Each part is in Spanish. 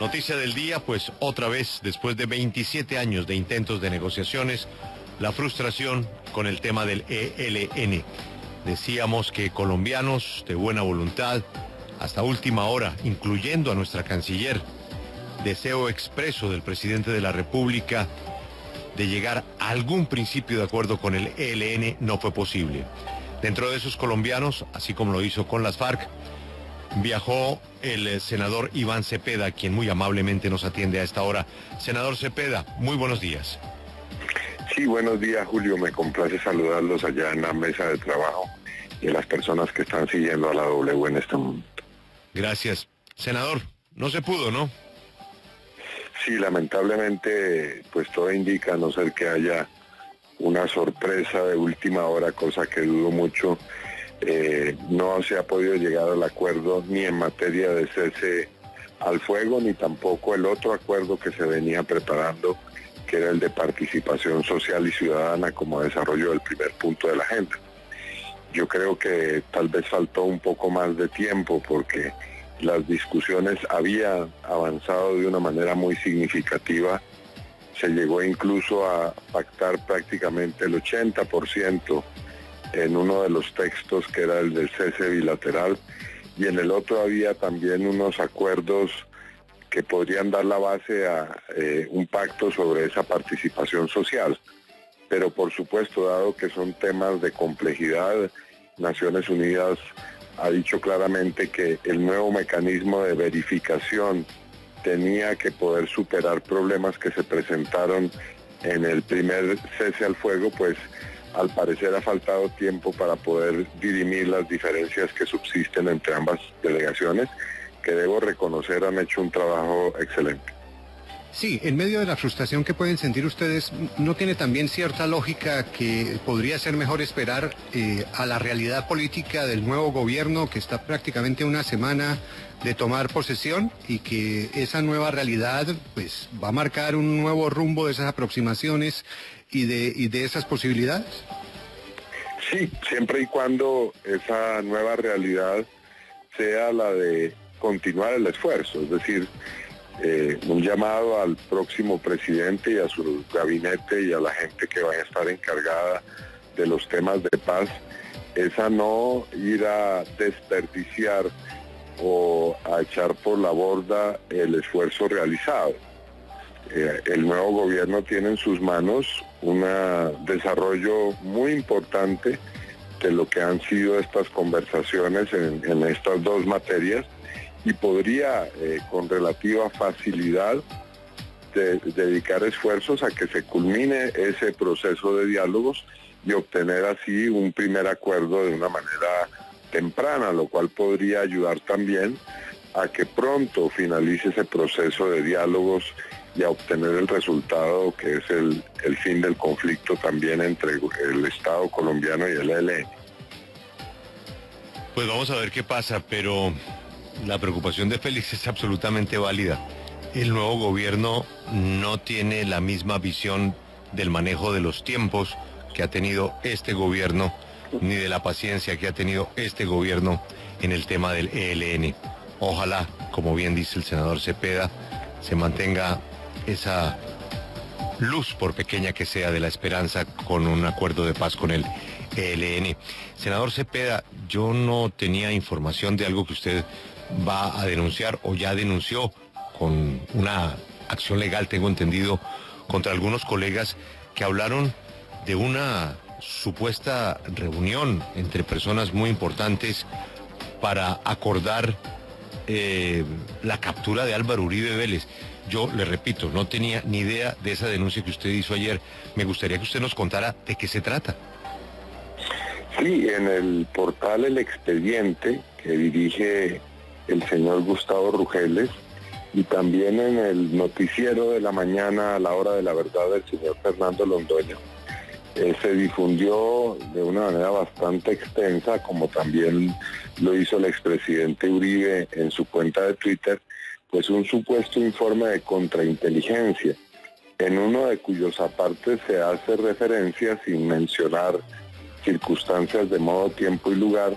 Noticia del día, pues otra vez, después de 27 años de intentos de negociaciones, la frustración con el tema del ELN. Decíamos que colombianos de buena voluntad, hasta última hora, incluyendo a nuestra canciller, deseo expreso del presidente de la República de llegar a algún principio de acuerdo con el ELN no fue posible. Dentro de esos colombianos, así como lo hizo con las FARC, viajó el senador Iván Cepeda, quien muy amablemente nos atiende a esta hora. Senador Cepeda, muy buenos días. Sí, buenos días, Julio. Me complace saludarlos allá en la mesa de trabajo y a las personas que están siguiendo a la W en este momento. Gracias. Senador, no se pudo, ¿no? Sí, lamentablemente, pues todo indica, a no ser que haya una sorpresa de última hora, cosa que dudo mucho, no se ha podido llegar al acuerdo ni en materia de cese al fuego, ni tampoco el otro acuerdo que se venía preparando, que era el de participación social y ciudadana como desarrollo del primer punto de la agenda. Yo creo que tal vez faltó un poco más de tiempo porque las discusiones habían avanzado de una manera muy significativa. Se llegó incluso a pactar prácticamente el 80% en uno de los textos, que era el del cese bilateral, y en el otro había también unos acuerdos que podrían dar la base a un pacto sobre esa participación social. Pero por supuesto, dado que son temas de complejidad, Naciones Unidas ha dicho claramente que el nuevo mecanismo de verificación tenía que poder superar problemas que se presentaron en el primer cese al fuego, pues al parecer ha faltado tiempo para poder dirimir las diferencias que subsisten entre ambas delegaciones, que debo reconocer han hecho un trabajo excelente. Sí, en medio de la frustración que pueden sentir ustedes, ¿no tiene también cierta lógica que podría ser mejor esperar a la realidad política del nuevo gobierno, que está prácticamente una semana de tomar posesión, y que esa nueva realidad pues va a marcar un nuevo rumbo de esas aproximaciones y de esas posibilidades? Sí, siempre y cuando esa nueva realidad sea la de continuar el esfuerzo, es decir, un llamado al próximo presidente y a su gabinete y a la gente que vaya a estar encargada de los temas de paz, es a no ir a desperdiciar o a echar por la borda el esfuerzo realizado. El nuevo gobierno tiene en sus manos un desarrollo muy importante de lo que han sido estas conversaciones en estas dos materias, y podría con relativa facilidad dedicar esfuerzos a que se culmine ese proceso de diálogos y obtener así un primer acuerdo de una manera temprana, lo cual podría ayudar también a que pronto finalice ese proceso de diálogos y a obtener el resultado que es el fin del conflicto también entre el Estado colombiano y el ELN. Pues vamos a ver qué pasa, pero la preocupación de Félix es absolutamente válida. El nuevo gobierno no tiene la misma visión del manejo de los tiempos que ha tenido este gobierno, ni de la paciencia que ha tenido este gobierno en el tema del ELN. Ojalá, como bien dice el senador Cepeda, se mantenga esa luz, por pequeña que sea, de la esperanza con un acuerdo de paz con el ELN. Senador Cepeda, yo no tenía información de algo que usted va a denunciar o ya denunció con una acción legal, tengo entendido, contra algunos colegas que hablaron de una supuesta reunión entre personas muy importantes para acordar la captura de Álvaro Uribe Vélez. Yo le repito, no tenía ni idea de esa denuncia que usted hizo ayer. Me gustaría que usted nos contara de qué se trata. Sí, en el portal El Expediente, que dirige el señor Gustavo Rugeles, y también en el noticiero de la mañana a la hora de la verdad del señor Fernando Londoño, se difundió de una manera bastante extensa, como también lo hizo el expresidente Uribe en su cuenta de Twitter, pues un supuesto informe de contrainteligencia, en uno de cuyos apartes se hace referencia, sin mencionar circunstancias de modo, tiempo y lugar,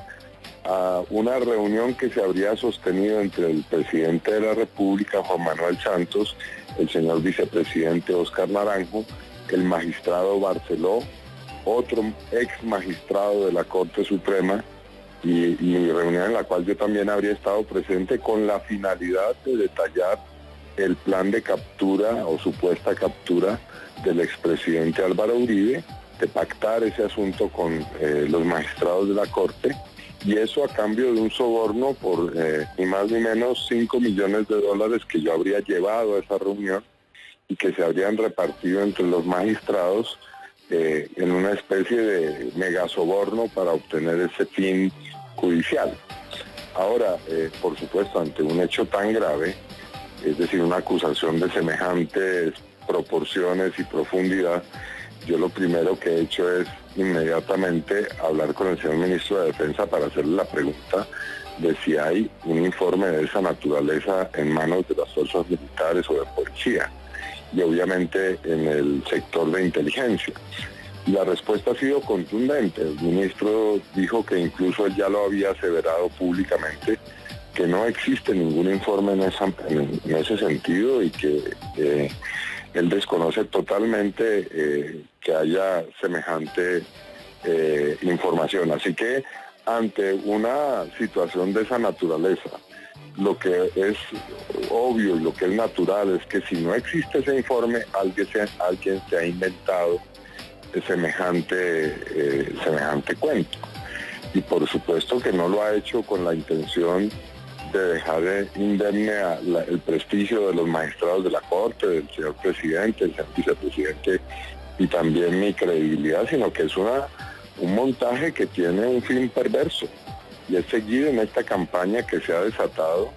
a una reunión que se habría sostenido entre el presidente de la República, Juan Manuel Santos, el señor vicepresidente Óscar Naranjo, el magistrado Barceló, otro ex magistrado de la Corte Suprema, y reunión en la cual yo también habría estado presente con la finalidad de detallar el plan de captura o supuesta captura del expresidente Álvaro Uribe, de pactar ese asunto con los magistrados de la Corte, y eso a cambio de un soborno por ni más ni menos $5 millones que yo habría llevado a esa reunión y que se habrían repartido entre los magistrados en una especie de megasoborno para obtener ese fin judicial. Ahora, por supuesto, ante un hecho tan grave, es decir, una acusación de semejantes proporciones y profundidad, yo lo primero que he hecho es inmediatamente hablar con el señor ministro de Defensa para hacerle la pregunta de si hay un informe de esa naturaleza en manos de las fuerzas militares o de policía, y obviamente en el sector de inteligencia. La respuesta ha sido contundente. El ministro dijo que incluso él ya lo había aseverado públicamente, que no existe ningún informe en ese sentido y que él desconoce totalmente que haya semejante información. Así que ante una situación de esa naturaleza, lo que es obvio y lo que es natural es que si no existe ese informe, alguien se ha inventado semejante cuento. Y por supuesto que no lo ha hecho con la intención de dejar indemne el prestigio de los magistrados de la Corte, del señor presidente, del señor vicepresidente y también mi credibilidad, sino que es un montaje que tiene un fin perverso, y es seguir en esta campaña que se ha desatado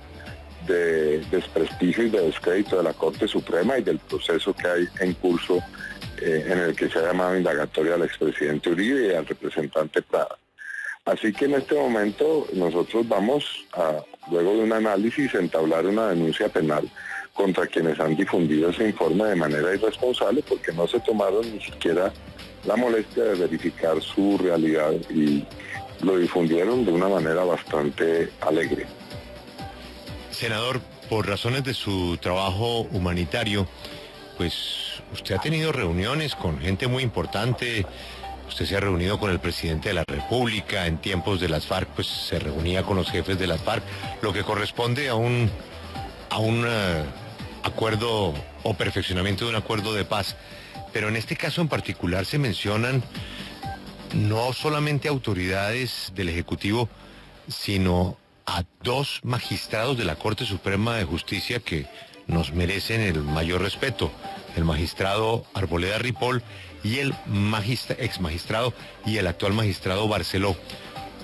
de desprestigio y de descrédito de la Corte Suprema y del proceso que hay en curso en el que se ha llamado indagatoria al expresidente Uribe y al representante Prada. Así que en este momento nosotros vamos a, luego de un análisis, entablar una denuncia penal contra quienes han difundido ese informe de manera irresponsable, porque no se tomaron ni siquiera la molestia de verificar su realidad y lo difundieron de una manera bastante alegre. Senador, por razones de su trabajo humanitario, pues usted ha tenido reuniones con gente muy importante. Usted se ha reunido con el presidente de la República. En tiempos de las FARC, pues se reunía con los jefes de las FARC, lo que corresponde a un acuerdo o perfeccionamiento de un acuerdo de paz. Pero en este caso en particular se mencionan no solamente autoridades del Ejecutivo, sino a dos magistrados de la Corte Suprema de Justicia que nos merecen el mayor respeto: el magistrado Arboleda Ripoll y el ex magistrado y el actual magistrado Barceló.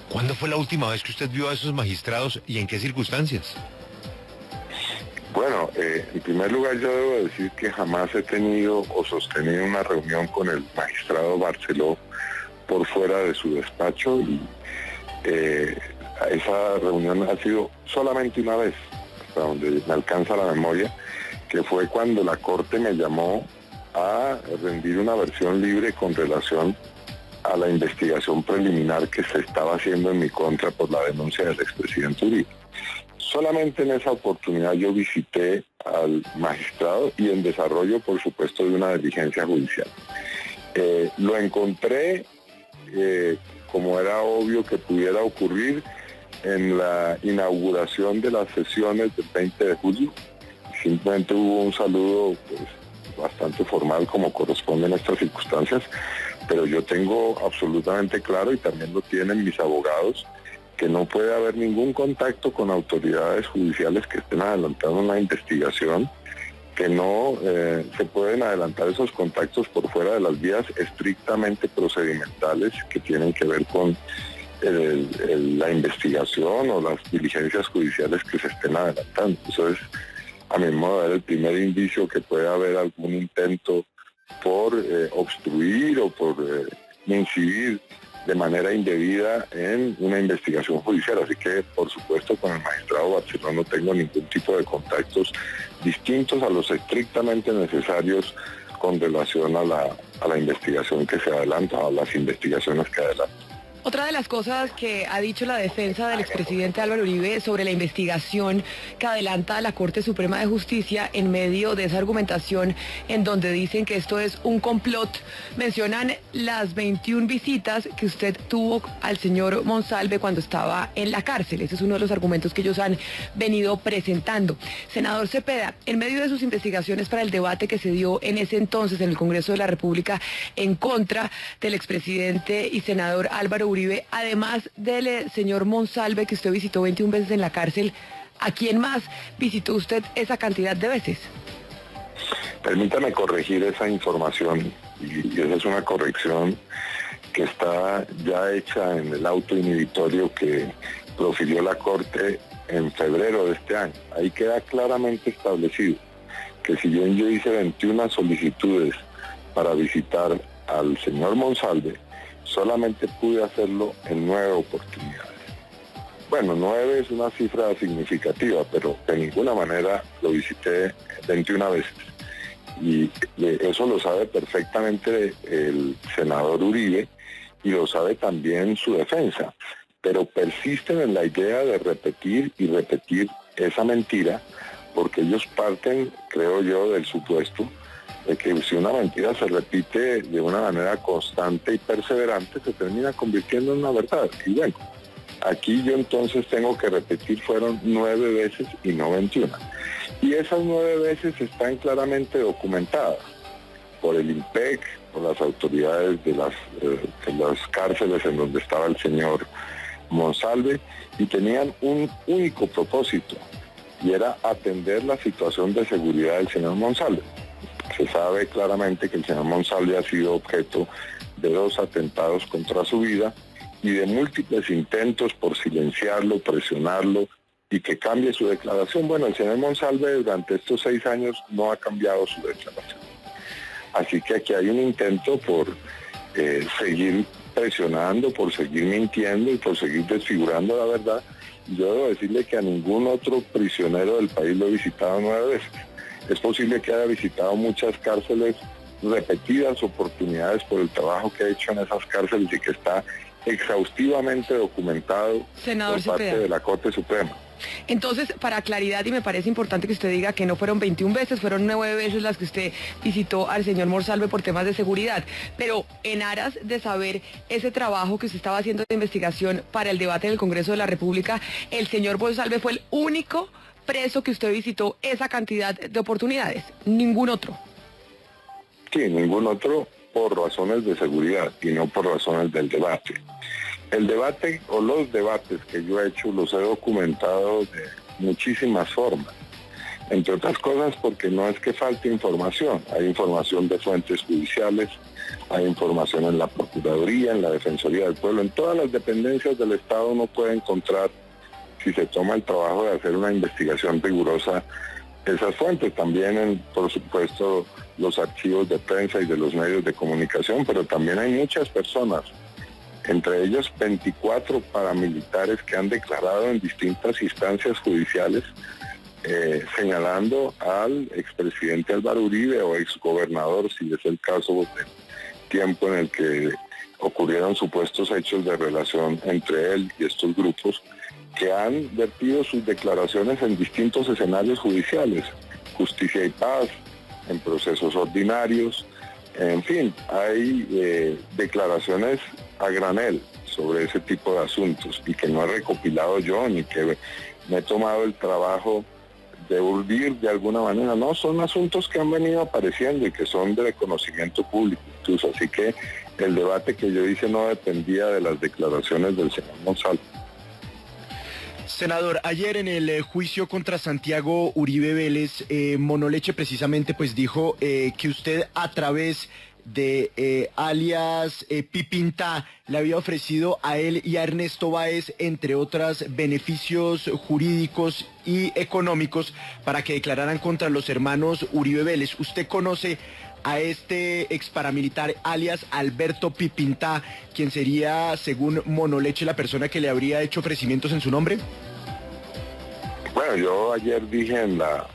¿Cuándo fue la última vez que usted vio a esos magistrados y en qué circunstancias? Bueno, en primer lugar yo debo decir que jamás he tenido o sostenido una reunión con el magistrado Barceló por fuera de su despacho, y esa reunión ha sido solamente una vez, hasta donde me alcanza la memoria, que fue cuando la Corte me llamó a rendir una versión libre con relación a la investigación preliminar que se estaba haciendo en mi contra por la denuncia del expresidente Uribe. Solamente en esa oportunidad yo visité al magistrado y en desarrollo, por supuesto, de una diligencia judicial. Lo encontré, como era obvio que pudiera ocurrir, en la inauguración de las sesiones del 20 de julio. Simplemente hubo un saludo pues bastante formal, como corresponde en estas circunstancias, pero yo tengo absolutamente claro, y también lo tienen mis abogados, que no puede haber ningún contacto con autoridades judiciales que estén adelantando una investigación, que no se pueden adelantar esos contactos por fuera de las vías estrictamente procedimentales que tienen que ver con la investigación o las diligencias judiciales que se estén adelantando. Eso es, a mi modo de ver, el primer indicio que puede haber algún intento por obstruir o por incidir de manera indebida en una investigación judicial. Así que, por supuesto, con el magistrado Barceló no tengo ningún tipo de contactos distintos a los estrictamente necesarios con relación a la investigación que se adelanta, a las investigaciones que adelantan. Otra de las cosas que ha dicho la defensa del expresidente Álvaro Uribe sobre la investigación que adelanta la Corte Suprema de Justicia en medio de esa argumentación en donde dicen que esto es un complot, mencionan las 21 visitas que usted tuvo al señor Monsalve cuando estaba en la cárcel. Ese es uno de los argumentos que ellos han venido presentando. Senador Cepeda, en medio de sus investigaciones para el debate que se dio en ese entonces en el Congreso de la República en contra del expresidente y senador Álvaro Uribe, además del señor Monsalve, que usted visitó 21 veces en la cárcel, ¿a quién más visitó usted esa cantidad de veces? Permítame corregir esa información, y esa es una corrección que está ya hecha en el auto inhibitorio que profirió la Corte en febrero de este año. Ahí queda claramente establecido que si bien yo hice 21 solicitudes para visitar al señor Monsalve, solamente pude hacerlo en 9 oportunidades. Bueno, 9 es una cifra significativa, pero de ninguna manera lo visité 21 veces. Y eso lo sabe perfectamente el senador Uribe y lo sabe también su defensa, pero persisten en la idea de repetir y repetir esa mentira, porque ellos parten, creo yo, del supuesto de que si una mentira se repite de una manera constante y perseverante, se termina convirtiendo en una verdad. Y bueno, aquí yo entonces tengo que repetir, fueron 9 veces y no 21. Y esas 9 veces están claramente documentadas por el IMPEC, por las autoridades de las cárceles en donde estaba el señor Monsalve, y tenían un único propósito, y era atender la situación de seguridad del señor Monsalve. Se sabe claramente que el señor Monsalve ha sido objeto de 2 atentados contra su vida y de múltiples intentos por silenciarlo, presionarlo y que cambie su declaración. Bueno, el señor Monsalve durante estos 6 años no ha cambiado su declaración. Así que aquí hay un intento por seguir presionando, por seguir mintiendo y por seguir desfigurando la verdad. Y yo debo decirle que a ningún otro prisionero del país lo he visitado 9 veces. Es posible que haya visitado muchas cárceles, repetidas oportunidades por el trabajo que ha hecho en esas cárceles y que está exhaustivamente documentado Senador por parte Cepeda. de la Corte Suprema. Entonces, para claridad, y me parece importante que usted diga que no fueron 21 veces, fueron 9 veces las que usted visitó al señor Monsalve por temas de seguridad, pero en aras de saber ese trabajo que usted estaba haciendo de investigación para el debate en el Congreso de la República, el señor Monsalve fue el único preso que usted visitó esa cantidad de oportunidades, ningún otro. Sí, ningún otro, por razones de seguridad y no por razones del debate. El debate o los debates que yo he hecho los he documentado de muchísimas formas, entre otras cosas porque no es que falte información, hay información de fuentes judiciales, hay información en la Procuraduría, en la Defensoría del Pueblo, en todas las dependencias del Estado uno puede encontrar, si se toma el trabajo de hacer una investigación rigurosa, esas fuentes. También, por supuesto, los archivos de prensa y de los medios de comunicación, pero también hay muchas personas, entre ellos 24 paramilitares que han declarado en distintas instancias judiciales señalando al expresidente Álvaro Uribe o exgobernador, si es el caso del tiempo en el que ocurrieron supuestos hechos de relación entre él y estos grupos, que han vertido sus declaraciones en distintos escenarios judiciales, Justicia y Paz, en procesos ordinarios, en fin, hay declaraciones a granel sobre ese tipo de asuntos y que no he recopilado yo ni que me he tomado el trabajo de urdir de alguna manera. No, son asuntos que han venido apareciendo y que son de conocimiento público incluso, así que el debate que yo hice no dependía de las declaraciones del señor Monsalve. Senador, ayer en el juicio contra Santiago Uribe Vélez, Monoleche precisamente pues dijo que usted a través de alias Pipinta le había ofrecido a él y a Ernesto Báez, entre otras, beneficios jurídicos y económicos para que declararan contra los hermanos Uribe Vélez. ¿Usted conoce a este ex paramilitar alias Alberto Pipinta, quien sería, según Monoleche, la persona que le habría hecho ofrecimientos en su nombre? Bueno, yo ayer dije en la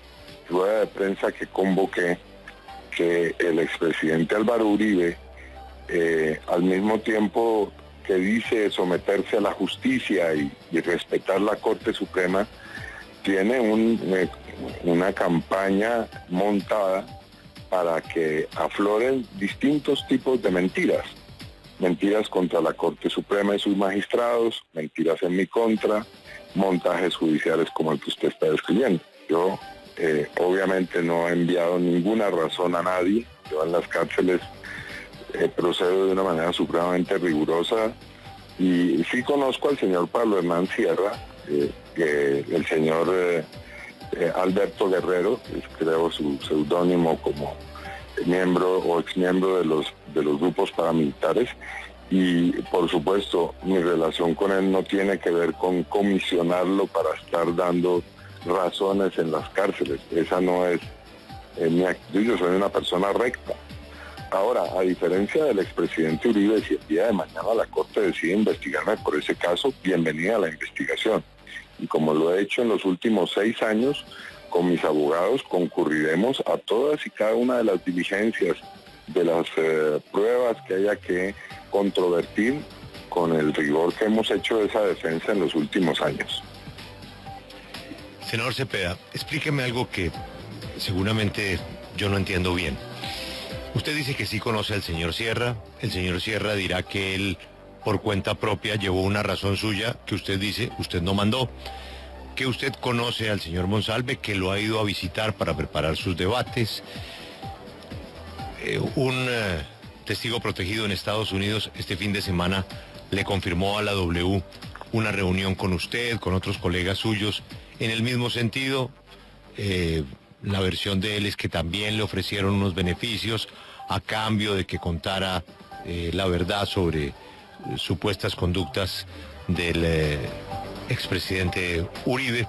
rueda de prensa que convoqué que el expresidente Álvaro Uribe al mismo tiempo que dice someterse a la justicia y respetar la Corte Suprema, tiene una campaña montada para que afloren distintos tipos de mentiras. Mentiras contra la Corte Suprema y sus magistrados, mentiras en mi contra, montajes judiciales como el que usted está describiendo. Yo obviamente no he enviado ninguna razón a nadie. Yo en las cárceles procedo de una manera supremamente rigurosa y sí conozco al señor Pablo Hernán Sierra, el señor Alberto Guerrero, es creo su seudónimo como miembro o exmiembro de los grupos paramilitares, y por supuesto mi relación con él no tiene que ver con comisionarlo para estar dando razones en las cárceles. Esa no es mi actitud. Yo soy una persona recta. Ahora, a diferencia del expresidente Uribe, si el día de mañana la Corte decide investigarme por ese caso, bienvenida a la investigación. Y como lo he hecho en los últimos 6 años, con mis abogados concurriremos a todas y cada una de las diligencias, de las pruebas que haya que controvertir, con el rigor que hemos hecho de esa defensa en los últimos años. Senador Cepeda, explíqueme algo que seguramente yo no entiendo bien. Usted dice que sí conoce al señor Sierra. El señor Sierra dirá que él, por cuenta propia, llevó una razón suya que usted dice, usted no mandó. Que usted conoce al señor Monsalve, que lo ha ido a visitar para preparar sus debates. Un testigo protegido en Estados Unidos este fin de semana le confirmó a la W una reunión con usted, con otros colegas suyos, en el mismo sentido. La versión de él es que también le ofrecieron unos beneficios a cambio de que contara la verdad sobre supuestas conductas del expresidente Uribe.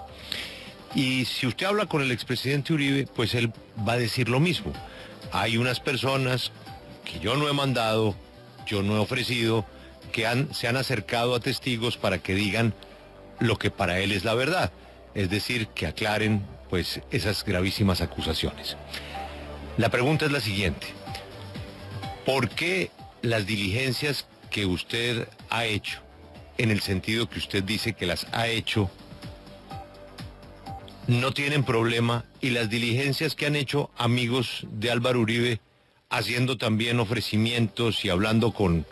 Y si usted habla con el expresidente Uribe, pues él va a decir lo mismo. Hay unas personas que yo no he mandado, yo no he ofrecido, que se han acercado a testigos para que digan lo que para él es la verdad. Es decir, que aclaren pues esas gravísimas acusaciones. La pregunta es la siguiente: ¿por qué las diligencias que usted ha hecho, en el sentido que usted dice que las ha hecho, no tienen problema, y las diligencias que han hecho amigos de Álvaro Uribe, haciendo también ofrecimientos y hablando con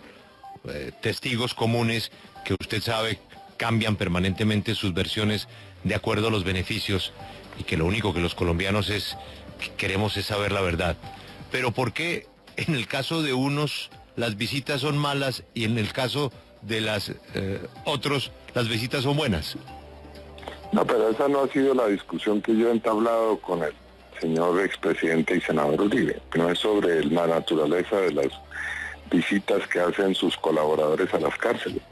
testigos comunes que usted sabe cambian permanentemente sus versiones de acuerdo a los beneficios, y que lo único que los colombianos queremos es saber la verdad? Pero ¿por qué en el caso de unos las visitas son malas y en el caso de las otros las visitas son buenas? No, pero esa no ha sido la discusión que yo he entablado con el señor expresidente y senador Uribe, que no es sobre la naturaleza de las visitas que hacen sus colaboradores a las cárceles,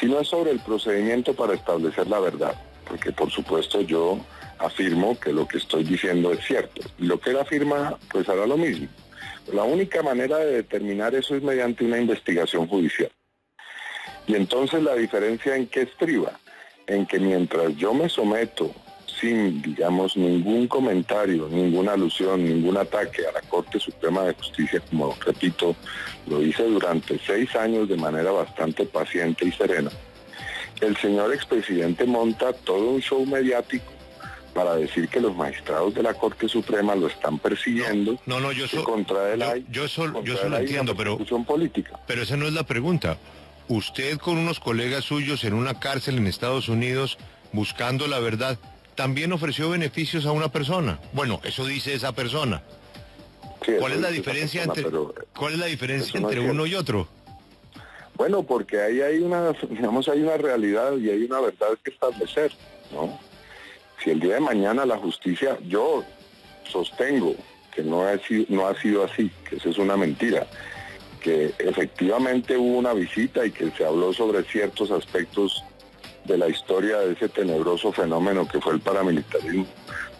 sino es sobre el procedimiento para establecer la verdad, porque por supuesto yo afirmo que lo que estoy diciendo es cierto, y lo que él afirma pues hará lo mismo. La única manera de determinar eso es mediante una investigación judicial. Y entonces la diferencia en qué estriba, en que mientras yo me someto sin, digamos, ningún comentario, ninguna alusión, ningún ataque a la Corte Suprema de Justicia, como repito, lo hice durante 6 años de manera bastante paciente y serena, el señor expresidente monta todo un show mediático para decir que los magistrados de la Corte Suprema lo están persiguiendo. Yo eso lo entiendo, pero política. Pero esa no es la pregunta. Usted con unos colegas suyos en una cárcel en Estados Unidos, buscando la verdad, también ofreció beneficios a una persona. Bueno, eso dice esa persona. Sí, ¿Cuál es la diferencia entre uno y otro? Bueno, porque ahí hay una realidad y hay una verdad que establecer, ¿no? Si el día de mañana la justicia, yo sostengo que no ha sido así, que eso es una mentira, que efectivamente hubo una visita y que se habló sobre ciertos aspectos de la historia de ese tenebroso fenómeno que fue el paramilitarismo,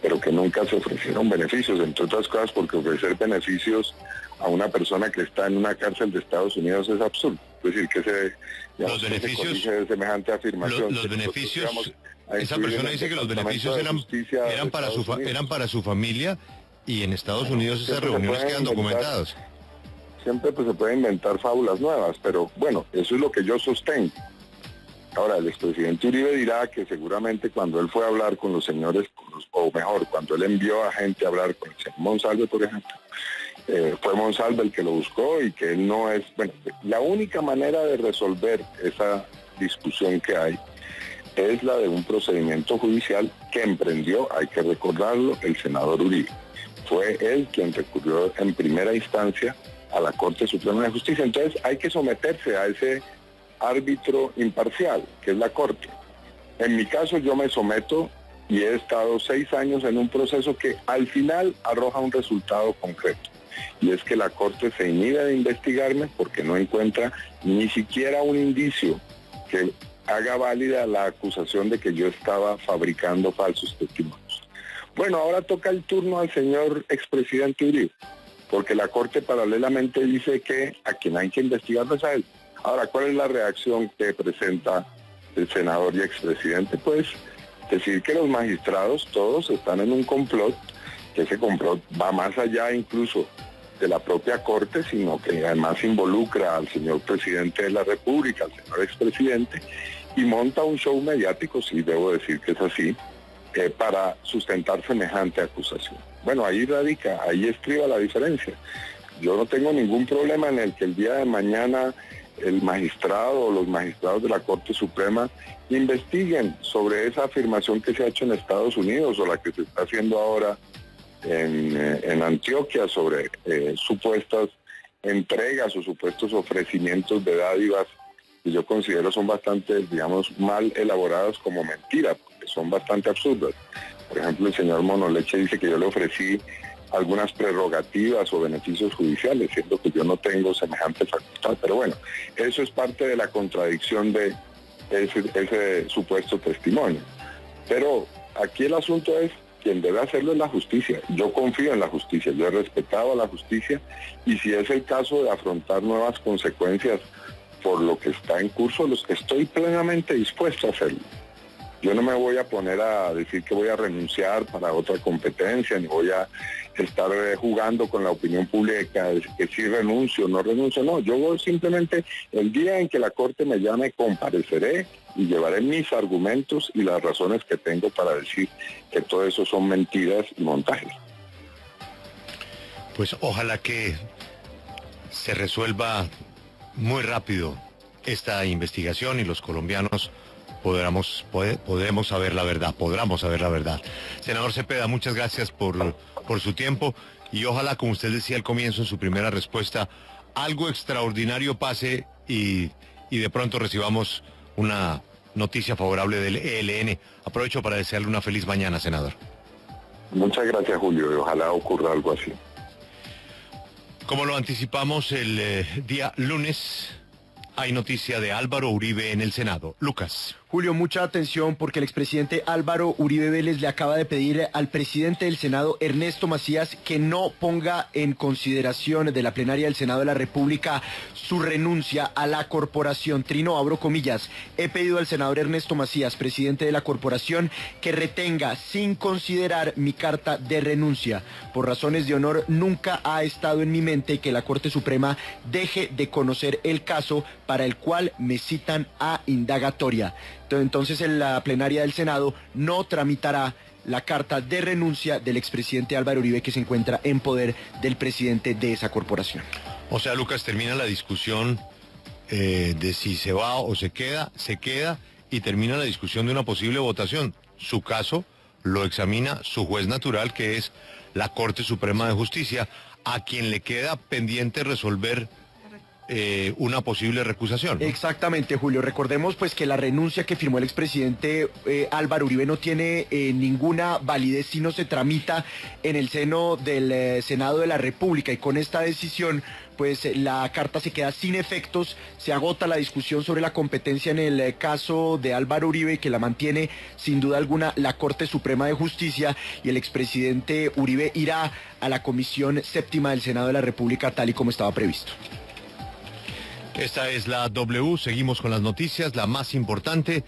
pero que nunca se ofrecieron beneficios, entre otras cosas porque ofrecer beneficios a una persona que está en una cárcel de Estados Unidos es absurdo. Es decir, que los beneficios de semejante afirmación. Los beneficios, esa persona dice que los beneficios eran para su familia, y en Estados Unidos esas reuniones quedan documentadas. siempre pues se pueden inventar fábulas nuevas, pero bueno, eso es lo que yo sostengo. Ahora, el expresidente Uribe dirá que seguramente cuando él fue a hablar con los señores, o mejor, cuando él envió a gente a hablar con el señor Monsalve, por ejemplo, fue Monsalve el que lo buscó y que él no es... Bueno, la única manera de resolver esa discusión que hay es la de un procedimiento judicial que emprendió, hay que recordarlo, el senador Uribe. Fue él quien recurrió en primera instancia a la Corte Suprema de Justicia. Entonces hay que someterse a ese árbitro imparcial, que es la Corte. En mi caso yo me someto y he estado 6 años en un proceso que al final arroja un resultado concreto. Y es que la Corte se inhibe de investigarme porque no encuentra ni siquiera un indicio que haga válida la acusación de que yo estaba fabricando falsos testimonios. Bueno, ahora toca el turno al señor expresidente Uribe, porque la Corte paralelamente dice que a quien hay que investigarlo es a él. Ahora, ¿cuál es la reacción que presenta el senador y expresidente? Pues decir que los magistrados todos están en un complot, que ese complot va más allá incluso de la propia Corte, sino que además involucra al señor presidente de la República, al señor expresidente, y monta un show mediático, sí debo decir que es así, para sustentar semejante acusación. Bueno, ahí radica, ahí estriba la diferencia. Yo no tengo ningún problema en el que el día de mañana el magistrado o los magistrados de la Corte Suprema investiguen sobre esa afirmación que se ha hecho en Estados Unidos o la que se está haciendo ahora en Antioquia sobre supuestas entregas o supuestos ofrecimientos de dádivas que yo considero son bastante, digamos, mal elaboradas como mentira, porque son bastante absurdas. Por ejemplo, el señor Monoleche dice que yo le ofrecí algunas prerrogativas o beneficios judiciales, siendo que yo no tengo semejante facultad. Pero bueno, eso es parte de la contradicción de ese supuesto testimonio. Pero aquí el asunto es, quien debe hacerlo es la justicia. Yo confío en la justicia, yo he respetado a la justicia, y si es el caso de afrontar nuevas consecuencias por lo que está en curso, estoy plenamente dispuesto a hacerlo. Yo no me voy a poner a decir que voy a renunciar para otra competencia, ni voy a estar jugando con la opinión pública, que si renuncio o no renuncio. No, yo voy simplemente, el día en que la Corte me llame, compareceré y llevaré mis argumentos y las razones que tengo para decir que todo eso son mentiras y montajes. Pues ojalá que se resuelva muy rápido esta investigación y los colombianos podremos saber la verdad. Senador Cepeda, muchas gracias por su tiempo y ojalá, como usted decía al comienzo en su primera respuesta, algo extraordinario pase y de pronto recibamos una noticia favorable del ELN. Aprovecho para desearle una feliz mañana, senador. Muchas gracias, Julio, y ojalá ocurra algo así. Como lo anticipamos el día lunes, hay noticia de Álvaro Uribe en el Senado. Lucas. Julio, mucha atención porque el expresidente Álvaro Uribe Vélez le acaba de pedir al presidente del Senado, Ernesto Macías, que no ponga en consideración de la plenaria del Senado de la República su renuncia a la corporación. Trino, abro comillas, he pedido al senador Ernesto Macías, presidente de la corporación, que retenga sin considerar mi carta de renuncia. Por razones de honor, nunca ha estado en mi mente que la Corte Suprema deje de conocer el caso para el cual me citan a indagatoria. Entonces, en la plenaria del Senado no tramitará la carta de renuncia del expresidente Álvaro Uribe, que se encuentra en poder del presidente de esa corporación. O sea, Lucas, termina la discusión de si se va o se queda, y termina la discusión de una posible votación. Su caso lo examina su juez natural, que es la Corte Suprema de Justicia, a quien le queda pendiente resolver una posible recusación, ¿no? Exactamente, Julio. Recordemos pues que la renuncia que firmó el expresidente Álvaro Uribe no tiene ninguna validez si no se tramita en el seno del Senado de la República, y con esta decisión pues la carta se queda sin efectos, se agota la discusión sobre la competencia en el caso de Álvaro Uribe, que la mantiene sin duda alguna la Corte Suprema de Justicia, y el expresidente Uribe irá a la Comisión Séptima del Senado de la República tal y como estaba previsto. Esta es la W, seguimos con las noticias, la más importante.